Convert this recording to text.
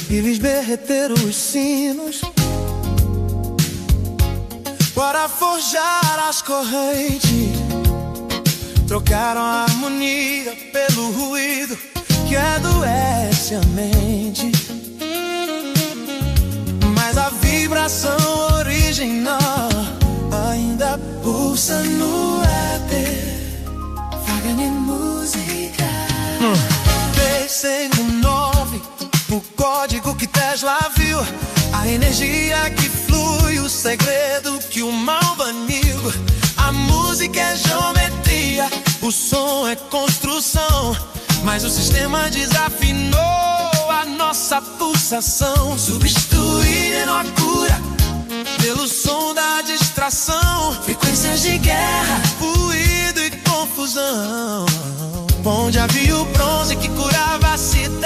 eles derreteram os sinos para forjar as correntes. Trocaram a harmonia pelo ruído que adoece a mente. Mas a vibração original ainda pulsa no éter. Fagner música. 359, o código que Tesla viu, a energia que flui, o segredo que o mal baniu. A música é geometria, o som é construção, mas o sistema desafinou a nossa pulsação. Substituindo a cura pelo som da distração, frequências de guerra, ruído e confusão. Onde havia o bronze que curava a cidade.